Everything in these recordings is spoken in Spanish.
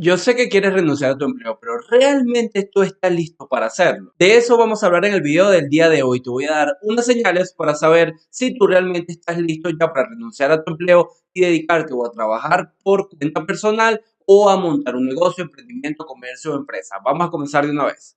Yo sé que quieres renunciar a tu empleo, pero ¿realmente tú estás listo para hacerlo? De eso vamos a hablar en el video del día de hoy. Te voy a dar unas señales para saber si tú realmente estás listo ya para renunciar a tu empleo y dedicarte o a trabajar por cuenta personal o a montar un negocio, emprendimiento, comercio o empresa. Vamos a comenzar de una vez.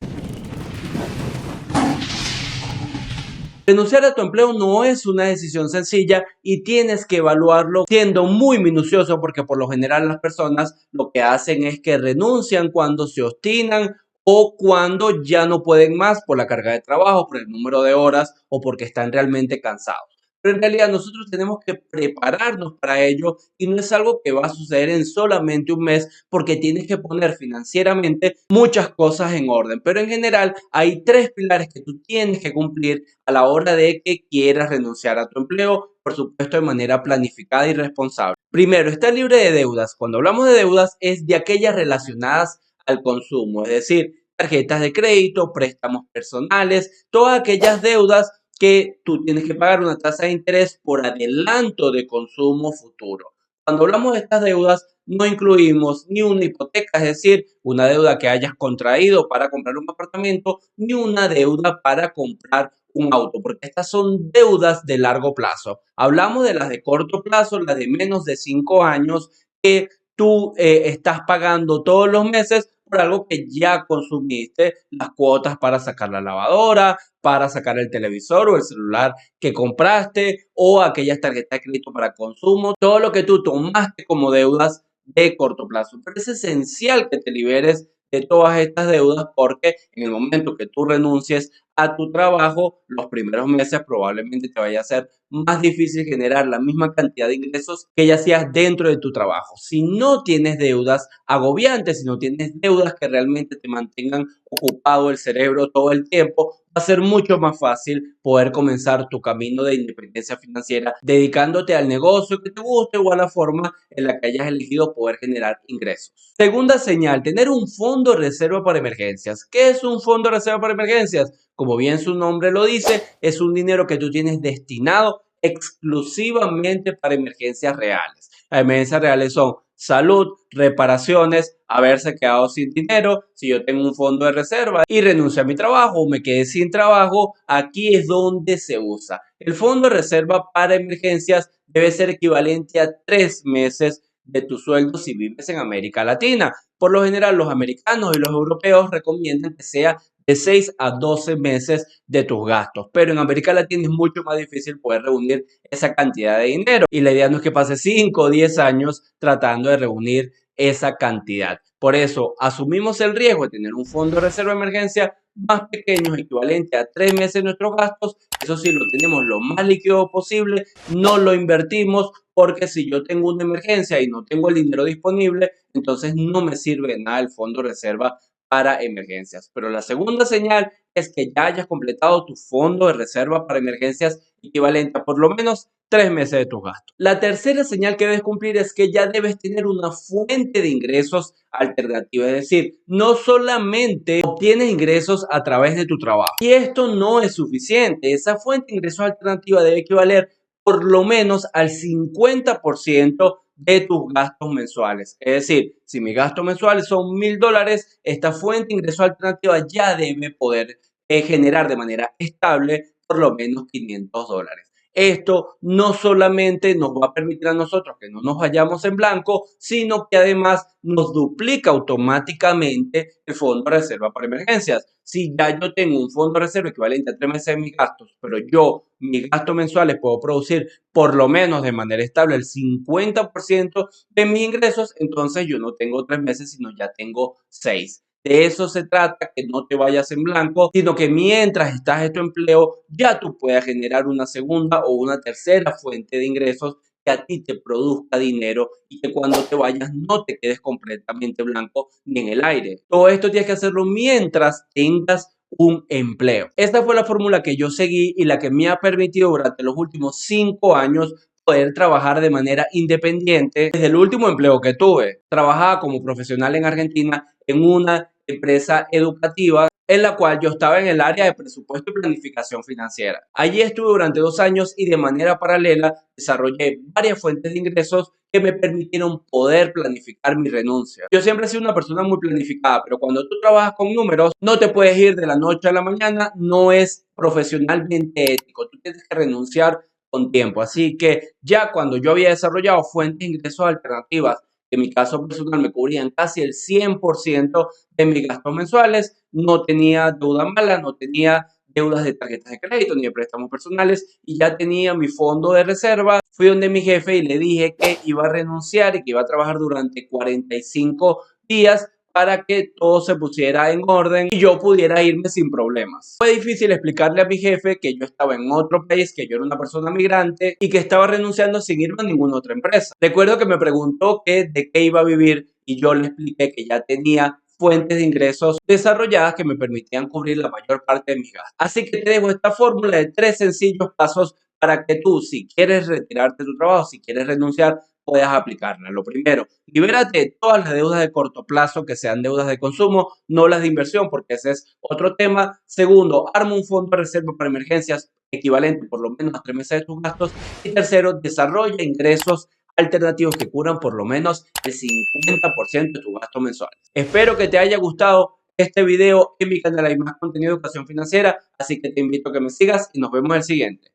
Renunciar a tu empleo no es una decisión sencilla y tienes que evaluarlo siendo muy minucioso porque por lo general las personas lo que hacen es que renuncian cuando se obstinan o cuando ya no pueden más por la carga de trabajo, por el número de horas o porque están realmente cansados. Pero en realidad nosotros tenemos que prepararnos para ello y no es algo que va a suceder en solamente un mes porque tienes que poner financieramente muchas cosas en orden. Pero en general hay tres pilares que tú tienes que cumplir a la hora de que quieras renunciar a tu empleo, por supuesto de manera planificada y responsable. Primero, estar libre de deudas. Cuando hablamos de deudas es de aquellas relacionadas al consumo, es decir, tarjetas de crédito, préstamos personales, todas aquellas deudas que tú tienes que pagar una tasa de interés por adelanto de consumo futuro. Cuando hablamos de estas deudas, no incluimos ni una hipoteca, es decir, una deuda que hayas contraído para comprar un apartamento, ni una deuda para comprar un auto, porque estas son deudas de largo plazo. Hablamos de las de corto plazo, las de menos de 5 años, que tú estás pagando todos los meses por algo que ya consumiste, las cuotas para sacar la lavadora, para sacar el televisor o el celular que compraste o aquellas tarjetas de crédito para consumo, todo lo que tú tomaste como deudas de corto plazo. Pero es esencial que te liberes de todas estas deudas porque en el momento que tú renuncies a tu trabajo, los primeros meses probablemente te vaya a ser más difícil generar la misma cantidad de ingresos que ya hacías dentro de tu trabajo. Si no tienes deudas agobiantes, si no tienes deudas que realmente te mantengan ocupado el cerebro todo el tiempo, va a ser mucho más fácil poder comenzar tu camino de independencia financiera dedicándote al negocio que te guste o a la forma en la que hayas elegido poder generar ingresos. Segunda señal, tener un fondo de reserva para emergencias. ¿Qué es un fondo de reserva para emergencias? Como bien su nombre lo dice, es un dinero que tú tienes destinado exclusivamente para emergencias reales. Las emergencias reales son salud, reparaciones, haberse quedado sin dinero, si yo tengo un fondo de reserva y renuncio a mi trabajo o me quedé sin trabajo, aquí es donde se usa. El fondo de reserva para emergencias debe ser equivalente a 3 meses de tu sueldo si vives en América Latina. Por lo general, los americanos y los europeos recomiendan que sea de 6 a 12 meses de tus gastos. Pero en América Latina es mucho más difícil poder reunir esa cantidad de dinero. Y la idea no es que pase 5 o 10 años tratando de reunir esa cantidad. Por eso asumimos el riesgo de tener un fondo de reserva de emergencia más pequeño, equivalente a 3 meses de nuestros gastos. Eso sí, lo tenemos lo más líquido posible, no lo invertimos porque si yo tengo una emergencia y no tengo el dinero disponible, entonces no me sirve nada el fondo de reserva para emergencias. Pero la segunda señal es que ya hayas completado tu fondo de reserva para emergencias equivalente a por lo menos 3 meses de tus gastos. La tercera señal que debes cumplir es que ya debes tener una fuente de ingresos alternativa, es decir, no solamente obtienes ingresos a través de tu trabajo. Y esto no es suficiente. Esa fuente de ingresos alternativa debe equivaler por lo menos al 50% de tus gastos mensuales. Es decir, si mis gastos mensuales son $1000, esta fuente de ingreso alternativa ya debe poder generar de manera estable por lo menos $500. Esto no solamente nos va a permitir a nosotros que no nos vayamos en blanco, sino que además nos duplica automáticamente el fondo de reserva para emergencias. Si ya yo tengo un fondo de reserva equivalente a 3 meses de mis gastos, pero yo mis gastos mensuales puedo producir por lo menos de manera estable el 50% de mis ingresos, entonces yo no tengo 3 meses, sino ya tengo 6. De eso se trata, que no te vayas en blanco, sino que mientras estás en tu empleo, ya tú puedas generar una segunda o una tercera fuente de ingresos que a ti te produzca dinero y que cuando te vayas no te quedes completamente blanco ni en el aire. Todo esto tienes que hacerlo mientras tengas un empleo. Esta fue la fórmula que yo seguí y la que me ha permitido durante los últimos 5 años poder trabajar de manera independiente. Desde el último empleo que tuve, trabajaba como profesional en Argentina en una empresa educativa en la cual yo estaba en el área de presupuesto y planificación financiera. Allí estuve durante 2 años y de manera paralela desarrollé varias fuentes de ingresos que me permitieron poder planificar mi renuncia. Yo siempre he sido una persona muy planificada, pero cuando tú trabajas con números, no te puedes ir de la noche a la mañana, no es profesionalmente ético, tú tienes que renunciar con tiempo. Así que ya cuando yo había desarrollado fuentes de ingresos alternativas, que en mi caso personal me cubrían casi el 100% de mis gastos mensuales, no tenía deuda mala, no tenía deudas de tarjetas de crédito ni de préstamos personales y ya tenía mi fondo de reserva. Fui donde mi jefe y le dije que iba a renunciar y que iba a trabajar durante 45 días para que todo se pusiera en orden y yo pudiera irme sin problemas. Fue difícil explicarle a mi jefe que yo estaba en otro país, que yo era una persona migrante y que estaba renunciando sin irme a ninguna otra empresa. Recuerdo que me preguntó que de qué iba a vivir y yo le expliqué que ya tenía fuentes de ingresos desarrolladas que me permitían cubrir la mayor parte de mis gastos. Así que te dejo esta fórmula de 3 sencillos pasos para que tú, si quieres retirarte de tu trabajo, si quieres renunciar, puedas aplicarla. Lo primero, libérate de todas las deudas de corto plazo que sean deudas de consumo, no las de inversión, porque ese es otro tema. Segundo, arma un fondo de reserva para emergencias equivalente por lo menos a 3 meses de tus gastos. Y tercero, desarrolla ingresos alternativos que cubran por lo menos el 50% de tus gastos mensuales. Espero que te haya gustado este video. En mi canal hay más contenido de educación financiera, así que te invito a que me sigas y nos vemos en el siguiente.